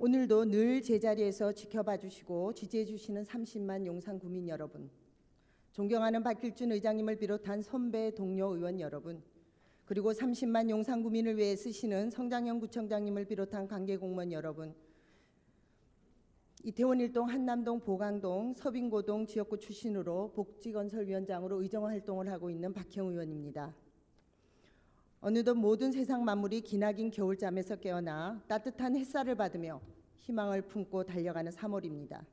오늘도 늘 제자리에서 지켜봐 주시고 지지해 주시는 30만 용산 구민 여러분, 존경하는 박길준 의장님을 비롯한 선배 동료 의원 여러분, 그리고 30만 용산 구민을 위해 쓰시는 성장현 구청장님을 비롯한 관계 공무원 여러분, 이태원 일동, 한남동, 보강동, 서빙고동 지역구 출신으로 복지건설위원장으로 의정활동을 하고 있는 박형 의원입니다. 어느덧 모든 세상 만물이 기나긴 겨울잠에서 깨어나 따뜻한 햇살을 받으며 희망을 품고 달려가는 3월입니다.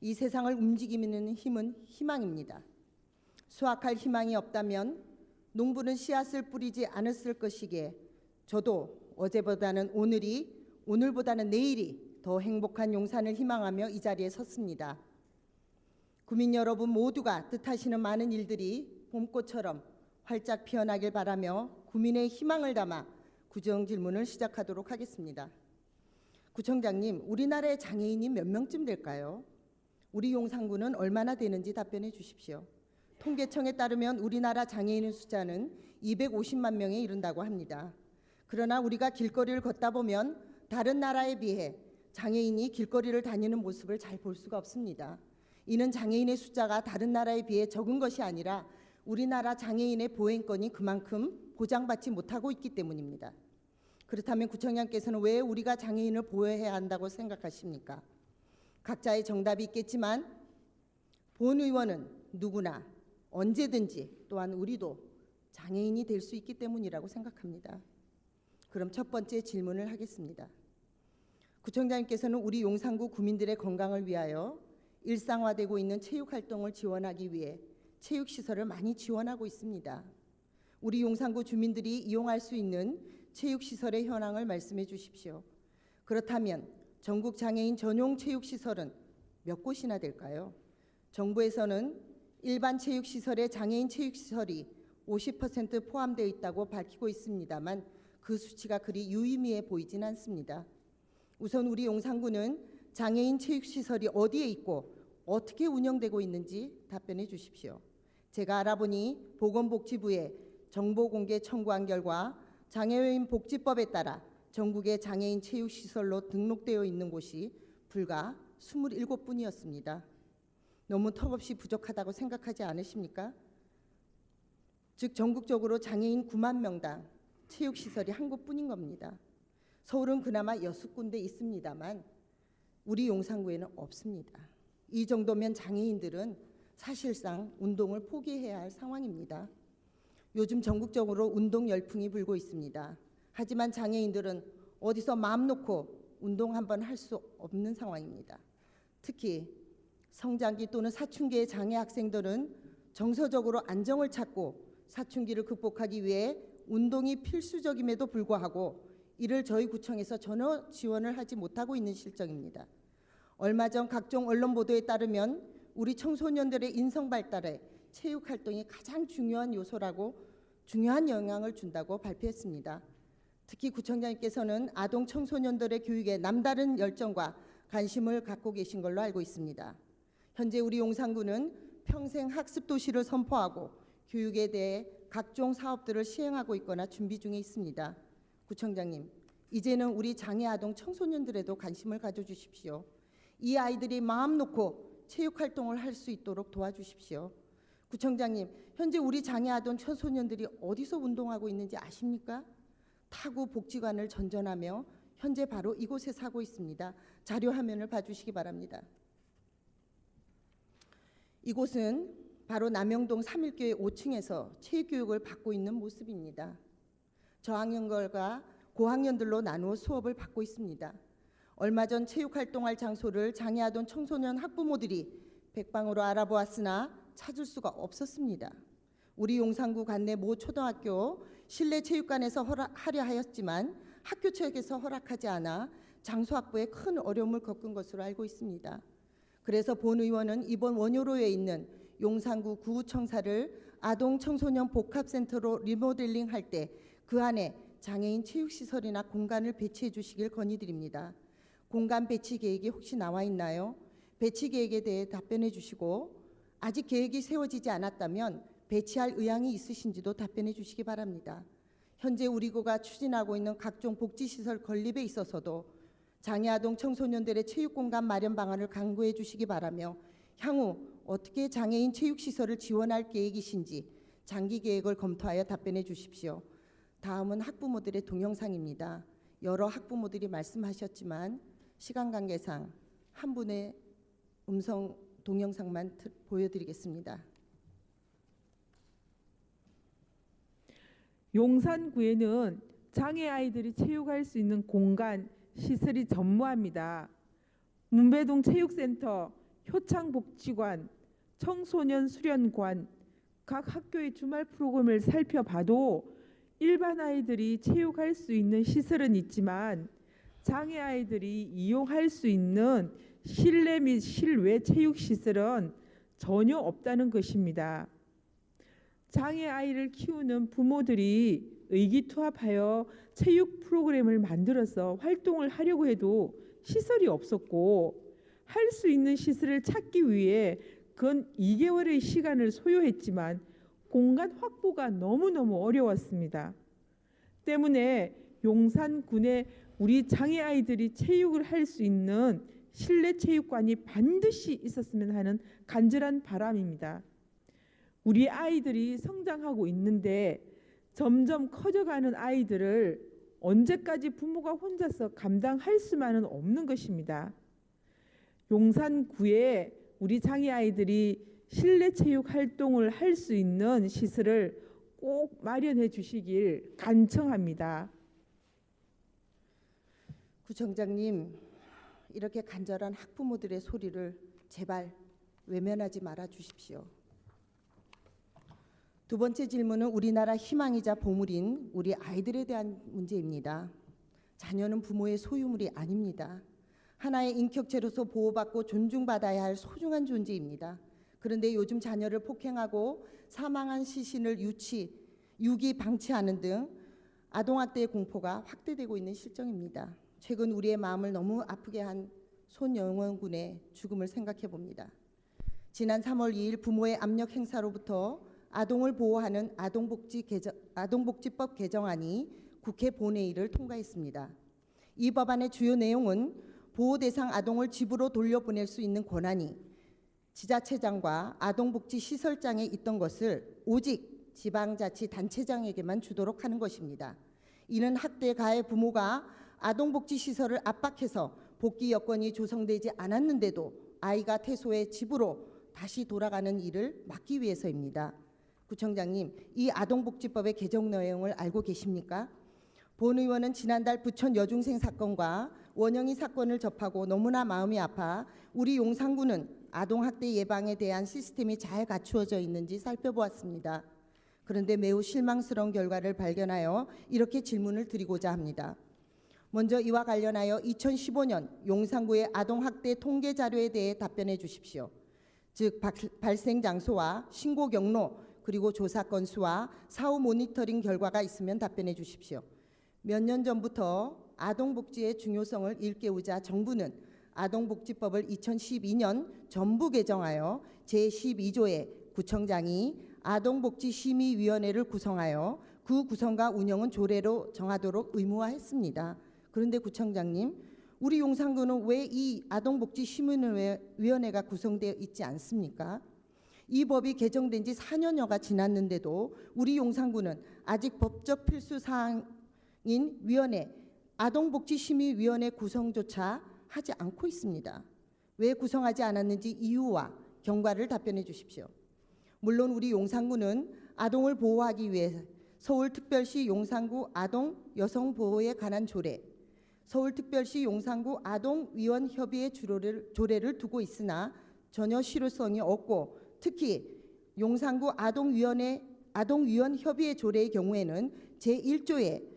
이 세상을 움직이는 힘은 희망입니다. 수확할 희망이 없다면 농부는 씨앗을 뿌리지 않았을 것이기에 저도 어제보다는 오늘이, 오늘보다는 내일이 더 행복한 용산을 희망하며 이 자리에 섰습니다. 구민 여러분 모두가 뜻하시는 많은 일들이 봄꽃처럼 활짝 피어나길 바라며 구민의 희망을 담아 구정 질문을 시작하도록 하겠습니다. 구청장님, 우리나라의 장애인이 몇 명쯤 될까요? 우리 용산구는 얼마나 되는지 답변해 주십시오. 통계청에 따르면 우리나라 장애인의 숫자는 250만 명에 이른다고 합니다. 그러나 우리가 길거리를 걷다 보면 다른 나라에 비해 장애인이 길거리를 다니는 모습을 잘 볼 수가 없습니다. 이는 장애인의 숫자가 다른 나라에 비해 적은 것이 아니라 우리나라 장애인의 보행권이 그만큼 보장받지 못하고 있기 때문입니다. 그렇다면 구청장께서는 왜 우리가 장애인을 보호해야 한다고 생각하십니까? 각자의 정답이 있겠지만 본 의원은 누구나 언제든지 또한 우리도 장애인이 될 수 있기 때문이라고 생각합니다. 그럼 첫 번째 질문을 하겠습니다. 구청장님께서는 우리 용산구 구민들의 건강을 위하여 일상화되고 있는 체육활동을 지원하기 위해 체육시설을 많이 지원하고 있습니다. 우리 용산구 주민들이 이용할 수 있는 체육시설의 현황을 말씀해 주십시오. 그렇다면 전국 장애인 전용 체육시설은 몇 곳이나 될까요? 정부에서는 일반 체육시설에 장애인 체육시설이 50% 포함되어 있다고 밝히고 있습니다만 그 수치가 그리 유의미해 보이진 않습니다. 우선 우리 용산구는 장애인 체육시설이 어디에 있고 어떻게 운영되고 있는지 답변해 주십시오. 제가 알아보니 보건복지부에 정보공개 청구한 결과 장애인 복지법에 따라 전국의 장애인 체육시설로 등록되어 있는 곳이 불과 27곳뿐이었습니다. 너무 턱없이 부족하다고 생각하지 않으십니까? 즉 전국적으로 장애인 9만 명당 체육시설이 한 곳뿐인 겁니다. 서울은 그나마 6군데 있습니다만 우리 용산구에는 없습니다. 이 정도면 장애인들은 사실상 운동을 포기해야 할 상황입니다. 요즘 전국적으로 운동 열풍이 불고 있습니다. 하지만 장애인들은 어디서 마음 놓고 운동 한번 할 수 없는 상황입니다. 특히 성장기 또는 사춘기의 장애 학생들은 정서적으로 안정을 찾고 사춘기를 극복하기 위해 운동이 필수적임에도 불구하고 이를 저희 구청에서 전혀 지원을 하지 못하고 있는 실정입니다. 얼마 전 각종 언론 보도에 따르면 우리 청소년들의 인성 발달에 체육 활동이 가장 중요한 요소라고 중요한 영향을 준다고 발표했습니다. 특히 구청장님께서는 아동 청소년들의 교육에 남다른 열정과 관심을 갖고 계신 걸로 알고 있습니다. 현재 우리 용산구는 평생 학습 도시를 선포하고 교육에 대해 각종 사업들을 시행하고 있거나 준비 중에 있습니다. 구청장님, 이제는 우리 장애 아동 청소년들에도 관심을 가져주십시오. 이 아이들이 마음 놓고 체육 활동을 할 수 있도록 도와주십시오. 구청장님, 현재 우리 장애 아동 청소년들이 어디서 운동하고 있는지 아십니까? 타구 복지관을 전전하며 현재 바로 이곳에 사고 있습니다. 자료 화면을 봐주시기 바랍니다. 이곳은 바로 남영동 3.1교회 5층에서 체육교육을 받고 있는 모습입니다. 저학년들과 고학년들로 나누어 수업을 받고 있습니다. 얼마 전 체육활동할 장소를 장애아동 청소년 학부모들이 백방으로 알아보았으나 찾을 수가 없었습니다. 우리 용산구 관내 모 초등학교 실내 체육관에서 하려 하였지만 학교 측에서 허락하지 않아 장소 확보에 큰 어려움을 겪은 것으로 알고 있습니다. 그래서 본 의원은 이번 원효로에 있는 용산구 구청사를 아동 청소년 복합센터로 리모델링할 때 그 안에 장애인 체육시설이나 공간을 배치해 주시길 건의드립니다. 공간 배치 계획이 혹시 나와 있나요? 배치 계획에 대해 답변해 주시고 아직 계획이 세워지지 않았다면 배치할 의향이 있으신지도 답변해 주시기 바랍니다. 현재 우리 구가 추진하고 있는 각종 복지시설 건립에 있어서도 장애아동 청소년들의 체육공간 마련 방안을 강구해 주시기 바라며 향후 어떻게 장애인 체육시설을 지원할 계획이신지 장기 계획을 검토하여 답변해 주십시오. 다음은 학부모들의 동영상입니다. 여러 학부모들이 말씀하셨지만 시간 관계상 한 분의 음성 동영상만 보여드리겠습니다. 용산구에는 장애 아이들이 체육할 수 있는 공간, 시설이 전무합니다. 문배동 체육센터, 효창복지관, 청소년 수련관, 각 학교의 주말 프로그램을 살펴봐도 일반 아이들이 체육할 수 있는 시설은 있지만 장애 아이들이 이용할 수 있는 실내 및 실외 체육 시설은 전혀 없다는 것입니다. 장애 아이를 키우는 부모들이 의기투합하여 체육 프로그램을 만들어서 활동을 하려고 해도 시설이 없었고 할 수 있는 시설을 찾기 위해 근 2개월의 시간을 소요했지만 공간 확보가 너무너무 어려웠습니다. 때문에 용산군에 우리 장애 아이들이 체육을 할 수 있는 실내 체육관이 반드시 있었으면 하는 간절한 바람입니다. 우리 아이들이 성장하고 있는데 점점 커져가는 아이들을 언제까지 부모가 혼자서 감당할 수만은 없는 것입니다. 용산구에 우리 장애 아이들이 실내 체육 활동을 할 수 있는 시설을 꼭 마련해 주시길 간청합니다. 구청장님, 이렇게 간절한 학부모들의 소리를 제발 외면하지 말아 주십시오. 두 번째 질문은 우리나라 희망이자 보물인 우리 아이들에 대한 문제입니다. 자녀는 부모의 소유물이 아닙니다. 하나의 인격체로서 보호받고 존중받아야 할 소중한 존재입니다. 그런데 요즘 자녀를 폭행하고 사망한 시신을 유기 방치하는 등 아동학대의 공포가 확대되고 있는 실정입니다. 최근 우리의 마음을 너무 아프게 한 손영원 군의 죽음을 생각해 봅니다. 지난 3월 2일 부모의 압력 행사로부터 아동을 보호하는 아동복지법 개정안이 국회 본회의를 통과했습니다. 이 법안의 주요 내용은 보호 대상 아동을 집으로 돌려보낼 수 있는 권한이 지자체장과 아동복지시설장에 있던 것을 오직 지방자치단체장에게만 주도록 하는 것입니다. 이는 학대 가해 부모가 아동복지시설을 압박해서 복귀 여건이 조성되지 않았는데도 아이가 퇴소해 집으로 다시 돌아가는 일을 막기 위해서입니다. 구청장님, 이 아동복지법의 개정 내용을 알고 계십니까? 본 의원은 지난달 부천 여중생 사건과 원영이 사건을 접하고 너무나 마음이 아파 우리 용산구는 아동학대 예방에 대한 시스템이 잘 갖추어져 있는지 살펴보았습니다. 그런데 매우 실망스러운 결과를 발견하여 이렇게 질문을 드리고자 합니다. 먼저 이와 관련하여 2015년 용산구의 아동학대 통계 자료에 대해 답변해 주십시오. 즉 발생 장소와 신고 경로 그리고 조사 건수와 사후 모니터링 결과가 있으면 답변해 주십시오. 몇 년 전부터 아동복지의 중요성을 일깨우자 정부는 아동복지법을 2012년 전부 개정하여 제12조에 구청장이 아동복지심의위원회를 구성하여 그 구성과 운영은 조례로 정하도록 의무화했습니다. 그런데 구청장님, 우리 용산구는 왜 이 아동복지심의위원회가 구성되어 있지 않습니까? 이 법이 개정된 지 4년여가 지났는데도 우리 용산구는 아직 법적 필수사항인 위원회, 아동복지심의위원회 구성조차 하지 않고 있습니다. 왜 구성하지 않았는지 이유와 경과를 답변해 주십시오. 물론 우리 용산구는 아동을 보호하기 위해 서울특별시 용산구 아동 여성 보호에 관한 조례, 서울특별시 용산구 아동위원협의회 조례를 두고 있으나 전혀 실효성이 없고 특히 용산구 아동위원협의회 조례의 경우에는 제1조에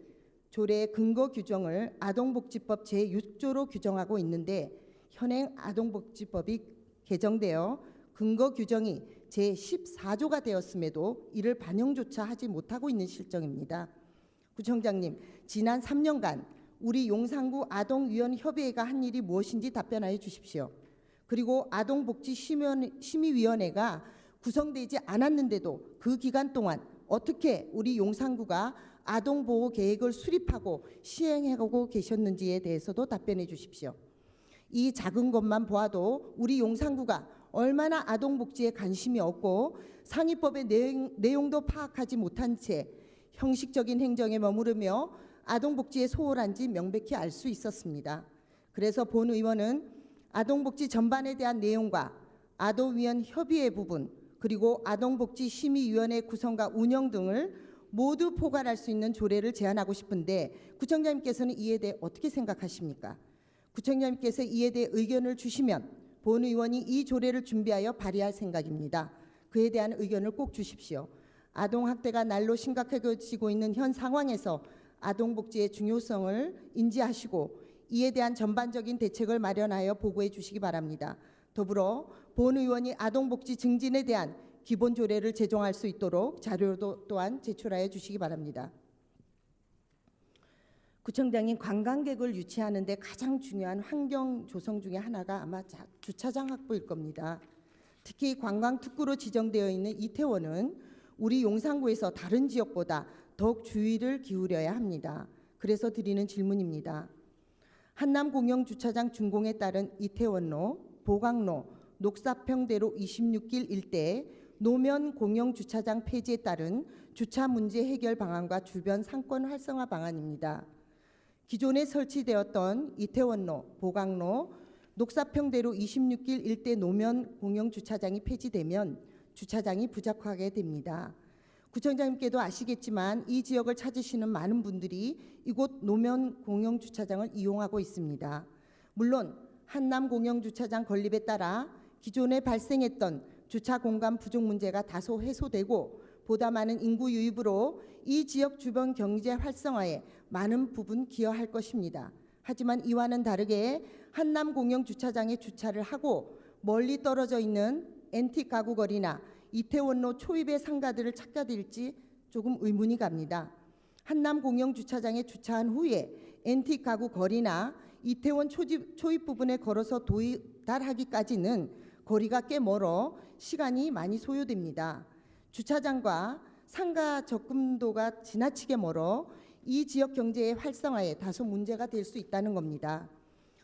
조례의 근거 규정을 아동복지법 제6조로 규정하고 있는데 현행 아동복지법이 개정되어 근거 규정이 제14조가 되었음에도 이를 반영조차 하지 못하고 있는 실정입니다. 구청장님, 지난 3년간 우리 용산구 아동위원협의회가 한 일이 무엇인지 답변하여 주십시오. 그리고 아동복지심의위원회가 구성되지 않았는데도 그 기간 동안 어떻게 우리 용산구가 아동보호 계획을 수립하고 시행하고 계셨는지에 대해서도 답변해 주십시오. 이 작은 것만 보아도 우리 용산구가 얼마나 아동복지에 관심이 없고 상위법의 내용도 파악하지 못한 채 형식적인 행정에 머무르며 아동복지에 소홀한지 명백히 알 수 있었습니다. 그래서 본 의원은 아동복지 전반에 대한 내용과 아동위원 협의회 부분 그리고 아동복지심의위원회 구성과 운영 등을 모두 포괄할 수 있는 조례를 제안하고 싶은데 구청장님께서는 이에 대해 어떻게 생각하십니까? 구청장님께서 이에 대해 의견을 주시면 본 의원이 이 조례를 준비하여 발의할 생각입니다. 그에 대한 의견을 꼭 주십시오. 아동학대가 날로 심각해지고 있는 현 상황에서 아동복지의 중요성을 인지하시고 이에 대한 전반적인 대책을 마련하여 보고해 주시기 바랍니다. 더불어 본 의원이 아동복지 증진에 대한 기본 조례를 제정할 수 있도록 자료도 또한 제출하여 주시기 바랍니다. 구청장님, 관광객을 유치하는 데 가장 중요한 환경 조성 중에 하나가 아마 주차장 확보일 겁니다. 특히 관광 특구로 지정되어 있는 이태원은 우리 용산구에서 다른 지역보다 더욱 주의를 기울여야 합니다. 그래서 드리는 질문입니다. 한남 공영 주차장 준공에 따른 이태원로, 보강로, 녹사평대로 26길 일대에 노면 공영 주차장 폐지에 따른 주차 문제 해결 방안과 주변 상권 활성화 방안입니다. 기존에 설치되었던 이태원로, 보강로, 녹사평대로 26길 일대 노면 공영 주차장이 폐지되면 주차장이 부족하게 됩니다. 구청장님께도 아시겠지만 이 지역을 찾으시는 많은 분들이 이곳 노면 공영 주차장을 이용하고 있습니다. 물론 한남 공영 주차장 건립에 따라 기존에 발생했던 주차 공간 부족 문제가 다소 해소되고 보다 많은 인구 유입으로 이 지역 주변 경제 활성화에 많은 부분 기여할 것입니다. 하지만 이와는 다르게 한남 공영 주차장에 주차를 하고 멀리 떨어져 있는 앤틱 가구 거리나 이태원로 초입의 상가들을 찾게 될지 조금 의문이 갑니다. 한남 공영 주차장에 주차한 후에 앤틱 가구 거리나 이태원 초입 부분에 걸어서 도달하기까지는 거리가 꽤 멀어 시간이 많이 소요됩니다. 주차장과 상가 접근도가 지나치게 멀어 이 지역 경제의 활성화에 다소 문제가 될 수 있다는 겁니다.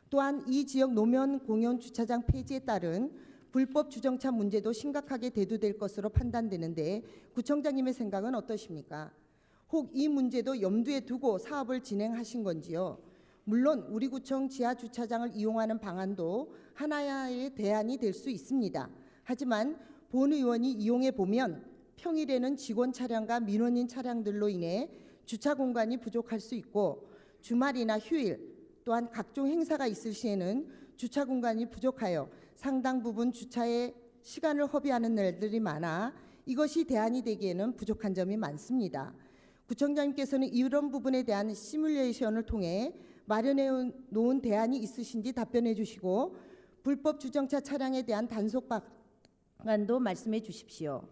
또한 이 지역 노면 공영 주차장 폐지에 따른 불법 주정차 문제도 심각하게 대두될 것으로 판단되는데 구청장님의 생각은 어떠십니까? 혹 이 문제도 염두에 두고 사업을 진행하신 건지요? 물론 우리 구청 지하 주차장을 이용하는 방안도 하나의 대안이 될 수 있습니다. 하지만 본 의원이 이용해 보면 평일에는 직원 차량과 민원인 차량들로 인해 주차 공간이 부족할 수 있고 주말이나 휴일 또한 각종 행사가 있을 시에는 주차 공간이 부족하여 상당 부분 주차에 시간을 허비하는 날들이 많아 이것이 대안이 되기에는 부족한 점이 많습니다. 구청장님께서는 이런 부분에 대한 시뮬레이션을 통해 마련해 놓은 대안이 있으신지 답변해 주시고 불법 주정차 차량에 대한 단속 방안도 말씀해 주십시오.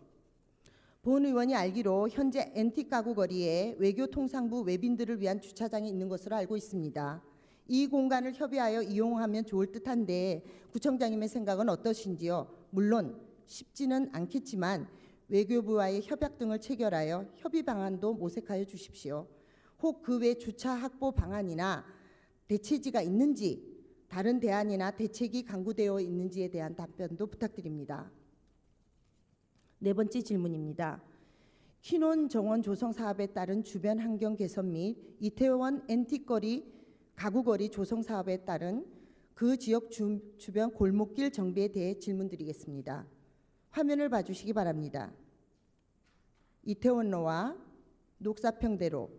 본 의원이 알기로 현재 앤틱 가구 거리에 외교통상부 외빈들을 위한 주차장이 있는 것으로 알고 있습니다. 이 공간을 협의하여 이용하면 좋을 듯한데 구청장님의 생각은 어떠신지요? 물론 쉽지는 않겠지만 외교부와의 협약 등을 체결하여 협의 방안도 모색하여 주십시오. 혹 그 외 주차 확보 방안이나 대체지가 있는지 다른 대안이나 대책이 강구되어 있는지에 대한 답변도 부탁드립니다. 네 번째 질문입니다. 키논 정원 조성 사업에 따른 주변 환경 개선 및 이태원 앤틱거리 가구거리 조성 사업에 따른 그 지역 주변 골목길 정비에 대해 질문드리겠습니다. 화면을 봐주시기 바랍니다. 이태원로와 녹사평대로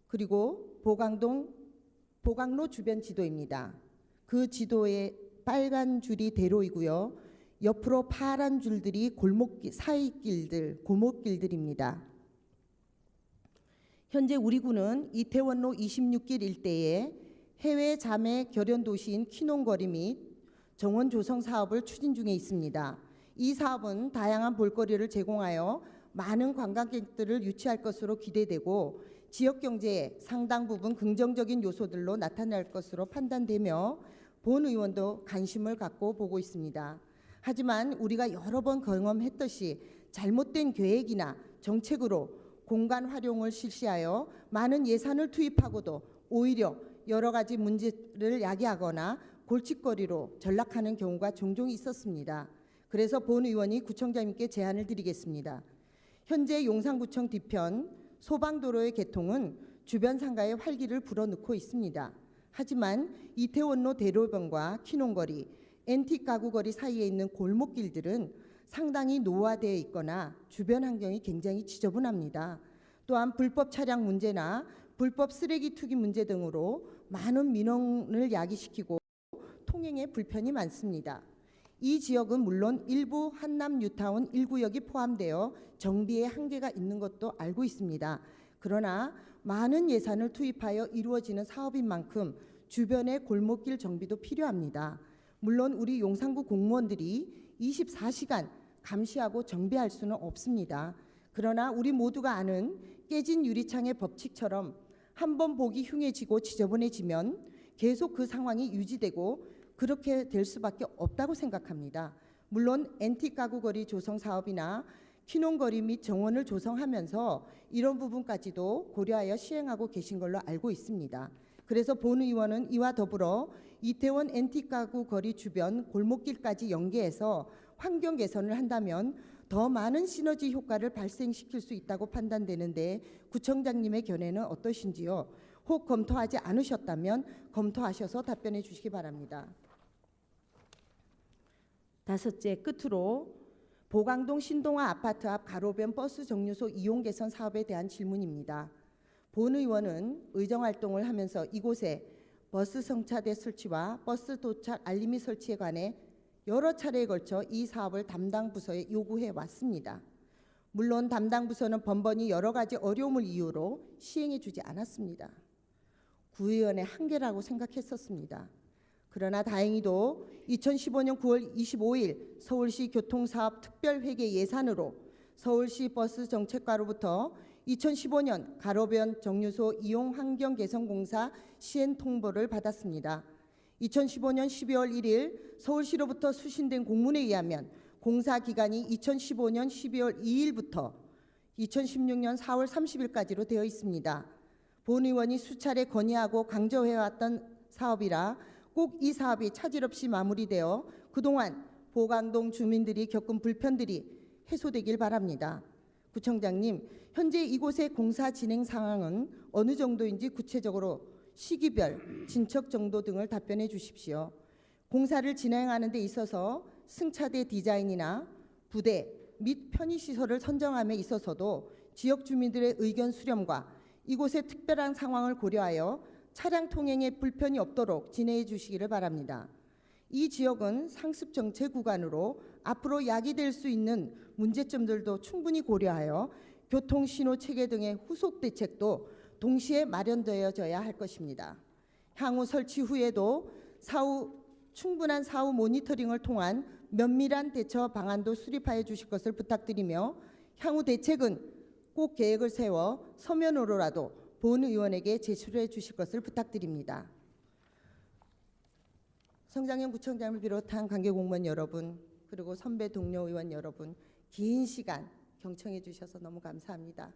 그리고 보강로 주변 지도입니다. 그 지도의 빨간 줄이 대로이고요. 옆으로 파란 줄들이 골목길, 사이길들, 골목길들입니다. 현재 우리 구는 이태원로 26길 일대에 해외 자매 결연 도시인 키논거리 및 정원 조성 사업을 추진 중에 있습니다. 이 사업은 다양한 볼거리를 제공하여 많은 관광객들을 유치할 것으로 기대되고 지역 경제에 상당 부분 긍정적인 요소들로 나타날 것으로 판단되며 본 의원도 관심을 갖고 보고 있습니다. 하지만 우리가 여러 번 경험했듯이 잘못된 계획이나 정책으로 공간 활용을 실시하여 많은 예산을 투입하고도 오히려 여러 가지 문제를 야기하거나 골칫거리로 전락하는 경우가 종종 있었습니다. 그래서 본 의원이 구청장님께 제안을 드리겠습니다. 현재 용산구청 뒤편 소방도로의 개통은 주변 상가의 활기를 불어넣고 있습니다. 하지만 이태원로 대로변과 키농거리, 앤틱 가구거리 사이에 있는 골목길들은 상당히 노후화되어 있거나 주변 환경이 굉장히 지저분합니다. 또한 불법 차량 문제나 불법 쓰레기 투기 문제 등으로 많은 민원을 야기시키고 통행에 불편이 많습니다. 이 지역은 물론 일부 한남 뉴타운 1구역이 포함되어 정비에 한계가 있는 것도 알고 있습니다. 그러나 많은 예산을 투입하여 이루어지는 사업인 만큼 주변의 골목길 정비도 필요합니다. 물론 우리 용산구 공무원들이 24시간 감시하고 정비할 수는 없습니다. 그러나 우리 모두가 아는 깨진 유리창의 법칙처럼 한번 보기 흉해지고 지저분해지면 계속 그 상황이 유지되고 그렇게 될 수밖에 없다고 생각합니다. 물론 앤틱 가구거리 조성 사업이나 키농거리 및 정원을 조성하면서 이런 부분까지도 고려하여 시행하고 계신 걸로 알고 있습니다. 그래서 본 의원은 이와 더불어 이태원 앤틱 가구 거리 주변 골목길까지 연계해서 환경 개선을 한다면 더 많은 시너지 효과를 발생시킬 수 있다고 판단되는데 구청장님의 견해는 어떠신지요? 혹 검토하지 않으셨다면 검토하셔서 답변해 주시기 바랍니다. 다섯째, 끝으로 보강동 신동아 아파트 앞 가로변 버스 정류소 이용 개선 사업에 대한 질문입니다. 본 의원은 의정활동을 하면서 이곳에 버스 성차대 설치와 버스 도착 알림이 설치에 관해 여러 차례에 걸쳐 이 사업을 담당 부서에 요구해 왔습니다. 물론 담당 부서는 번번이 여러 가지 어려움을 이유로 시행해 주지 않았습니다. 구의원의 한계라고 생각했었습니다. 그러나 다행히도 2015년 9월 25일 서울시 교통사업 특별회계 예산으로 서울시 버스 정책과로부터 2015년 가로변 정류소 이용 환경 개선 공사 시행 통보를 받았습니다. 2015년 12월 1일 서울시로부터 수신된 공문에 의하면 공사 기간이 2015년 12월 2일부터 2016년 4월 30일까지로 되어 있습니다. 본 의원이 수차례 건의하고 강조해왔던 사업이라 꼭 이 사업이 차질 없이 마무리되어 그동안 보강동 주민들이 겪은 불편들이 해소되길 바랍니다. 구청장님, 현재 이곳의 공사 진행 상황은 어느 정도인지 구체적으로 시기별, 진척 정도 등을 답변해 주십시오. 공사를 진행하는 데 있어서 승차대 디자인이나 부대 및 편의시설을 선정함에 있어서도 지역 주민들의 의견 수렴과 이곳의 특별한 상황을 고려하여 차량 통행에 불편이 없도록 진행해 주시기를 바랍니다. 이 지역은 상습 정체 구간으로 앞으로 야기될 수 있는 문제점들도 충분히 고려하여 교통 신호 체계 등의 후속 대책도 동시에 마련되어져야 할 것입니다. 향후 설치 후에도 충분한 사후 모니터링을 통한 면밀한 대처 방안도 수립하여 주실 것을 부탁드리며 향후 대책은 꼭 계획을 세워 서면으로라도 본 의원에게 제출해 주실 것을 부탁드립니다. 성장현 구청장을 비롯한 관계 공무원 여러분, 그리고 선배 동료 의원 여러분, 긴 시간 경청해 주셔서 너무 감사합니다.